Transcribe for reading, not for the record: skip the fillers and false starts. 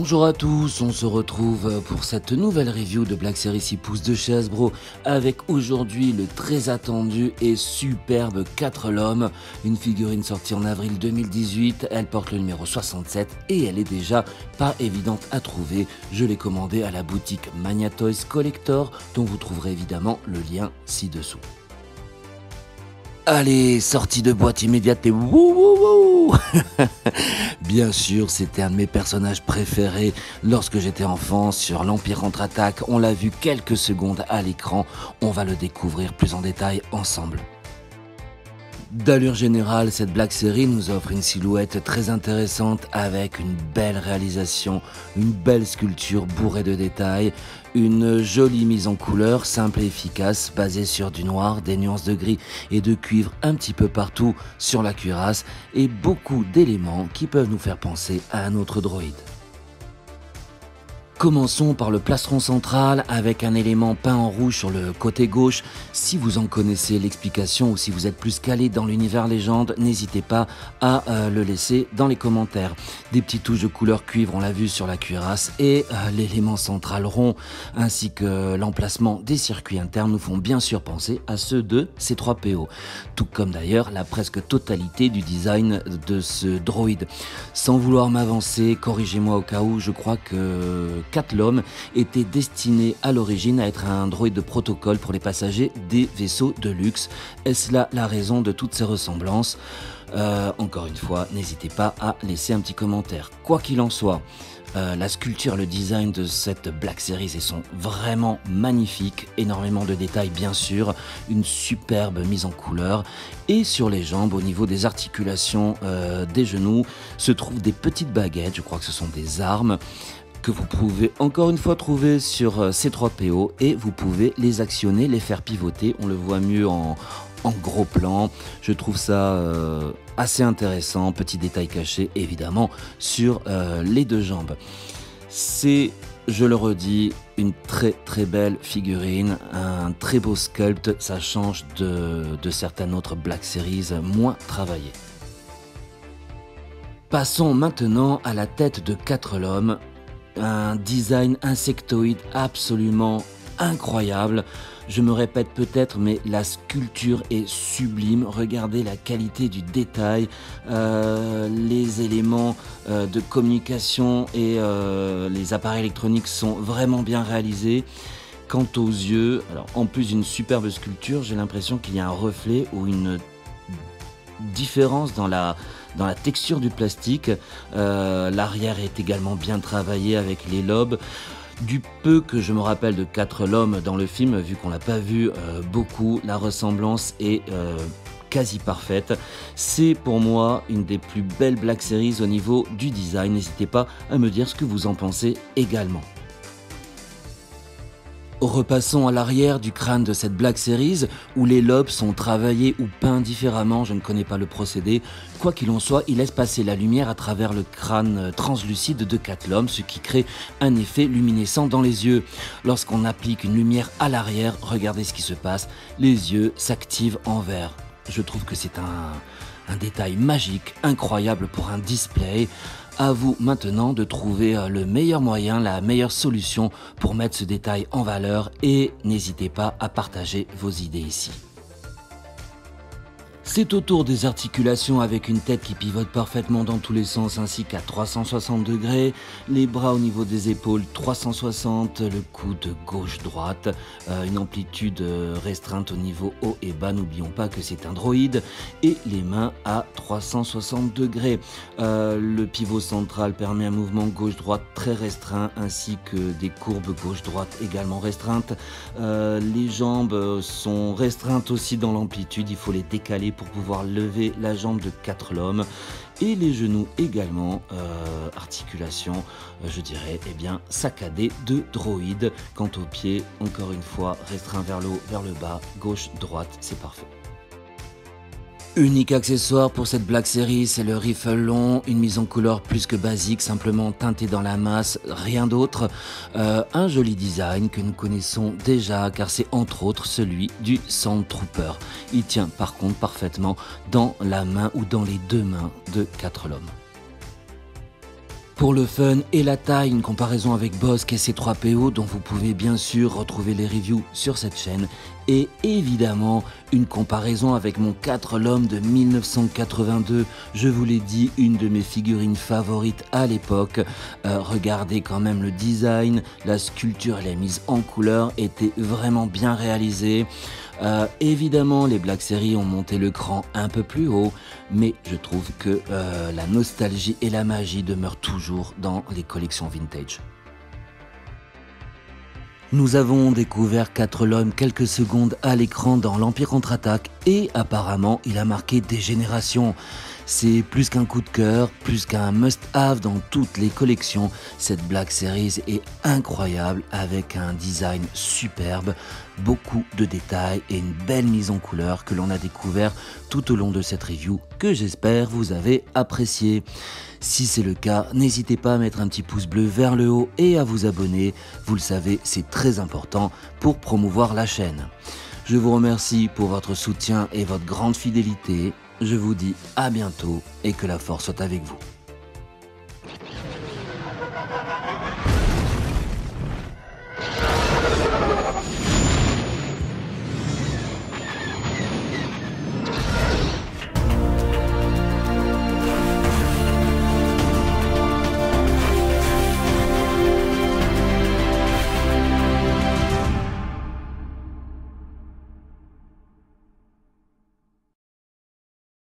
Bonjour à tous, on se retrouve pour cette nouvelle review de Black Series 6 pouces de chez Hasbro avec aujourd'hui le très attendu et superbe 4 l'homme, une figurine sortie en avril 2018, elle porte le numéro 67 et elle est déjà pas évidente à trouver. Je l'ai commandée à la boutique Mania Toys Collector dont vous trouverez évidemment le lien ci-dessous. Allez, sortie de boîte immédiate et wouh wouh wouh. Bien sûr, c'était un de mes personnages préférés lorsque j'étais enfant sur l'Empire Contre-Attaque. On l'a vu quelques secondes à l'écran, on va le découvrir plus en détail ensemble. D'allure générale, cette Black Series nous offre une silhouette très intéressante avec une belle réalisation, une belle sculpture bourrée de détails, une jolie mise en couleur simple et efficace basée sur du noir, des nuances de gris et de cuivre un petit peu partout sur la cuirasse et beaucoup d'éléments qui peuvent nous faire penser à un autre droïde. Commençons par le plastron central avec un élément peint en rouge sur le côté gauche. Si vous en connaissez l'explication ou si vous êtes plus calé dans l'univers légende, n'hésitez pas à le laisser dans les commentaires. Des petites touches de couleur cuivre, on l'a vu sur la cuirasse, et l'élément central rond ainsi que l'emplacement des circuits internes nous font bien sûr penser à ceux de C3PO. Tout comme d'ailleurs la presque totalité du design de ce droïde. Sans vouloir m'avancer, corrigez-moi au cas où, je crois que 4 l'homme était destiné à l'origine à être un droïde de protocole pour les passagers des vaisseaux de luxe. Est-ce là la raison de toutes ces ressemblances? Encore une fois, n'hésitez pas à laisser un petit commentaire. Quoi qu'il en soit, la sculpture, le design de cette Black Series sont vraiment magnifiques, énormément de détails bien sûr, une superbe mise en couleur et sur les jambes au niveau des articulations des genoux se trouvent des petites baguettes, je crois que ce sont des armes que vous pouvez encore une fois trouver sur C3PO et vous pouvez les actionner, les faire pivoter, on le voit mieux en gros plan. Je trouve ça assez intéressant, petit détail caché évidemment sur les deux jambes. C'est, je le redis, une très belle figurine, un très beau sculpt, ça change de certaines autres Black Series moins travaillées. Passons maintenant à la tête de 4 l'homme. Un design insectoïde absolument incroyable. Je me répète peut-être, mais la sculpture est sublime. Regardez la qualité du détail, les éléments de communication et les appareils électroniques sont vraiment bien réalisés. Quant aux yeux, alors en plus d'une superbe sculpture, j'ai l'impression qu'il y a un reflet ou une différence dans la texture du plastique. L'arrière est également bien travaillé avec les lobes. Du peu que je me rappelle de 4 l'homme dans le film, vu qu'on l'a pas vu beaucoup, la ressemblance est quasi parfaite. C'est pour moi une des plus belles Black Series au niveau du design. N'hésitez pas à me dire ce que vous en pensez également. Repassons à l'arrière du crâne de cette Black Series où les lobes sont travaillés ou peints différemment, je ne connais pas le procédé. Quoi qu'il en soit, il laisse passer la lumière à travers le crâne translucide de 4 l'homme, ce qui crée un effet luminescent dans les yeux. Lorsqu'on applique une lumière à l'arrière, regardez ce qui se passe, les yeux s'activent en vert. Je trouve que c'est un détail magique, incroyable pour un display. À vous maintenant de trouver le meilleur moyen, la meilleure solution pour mettre ce détail en valeur et n'hésitez pas à partager vos idées ici. C'est au tour des articulations avec une tête qui pivote parfaitement dans tous les sens ainsi qu'à 360 degrés, les bras au niveau des épaules 360, le coude gauche-droite, une amplitude restreinte au niveau haut et bas, n'oublions pas que c'est un droïde, et les mains à 360 degrés. Le pivot central permet un mouvement gauche-droite très restreint ainsi que des courbes gauche-droite également restreintes. Les jambes sont restreintes aussi dans l'amplitude, il faut les décaler pour pouvoir lever la jambe de 4 l'homme et les genoux également, articulation, je dirais, eh bien, saccadée de droïde. Quant aux pieds, encore une fois, restreint vers le haut, vers le bas, gauche, droite, c'est parfait. Unique accessoire pour cette Black Series, c'est le rifle long, une mise en couleur plus que basique, simplement teintée dans la masse, rien d'autre. Un joli design que nous connaissons déjà car c'est entre autres celui du Sandtrooper. Il tient par contre parfaitement dans la main ou dans les deux mains de 4 l'homme. Pour le fun et la taille, une comparaison avec Bossk et C3PO dont vous pouvez bien sûr retrouver les reviews sur cette chaîne. Et évidemment, une comparaison avec mon 4 l'homme de 1982. Je vous l'ai dit, une de mes figurines favorites à l'époque. Regardez quand même le design, la sculpture et la mise en couleur étaient vraiment bien réalisées. Évidemment, les Black Series ont monté le cran un peu plus haut, mais je trouve que la nostalgie et la magie demeurent toujours dans les collections vintage. Nous avons découvert 4 l'homme quelques secondes à l'écran dans l'Empire contre-attaque et apparemment il a marqué des générations. C'est plus qu'un coup de cœur, plus qu'un must-have dans toutes les collections. Cette Black Series est incroyable avec un design superbe, beaucoup de détails et une belle mise en couleur que l'on a découvert tout au long de cette review que j'espère vous avez apprécié. Si c'est le cas, n'hésitez pas à mettre un petit pouce bleu vers le haut et à vous abonner. Vous le savez, c'est très important pour promouvoir la chaîne. Je vous remercie pour votre soutien et votre grande fidélité. Je vous dis à bientôt et que la force soit avec vous.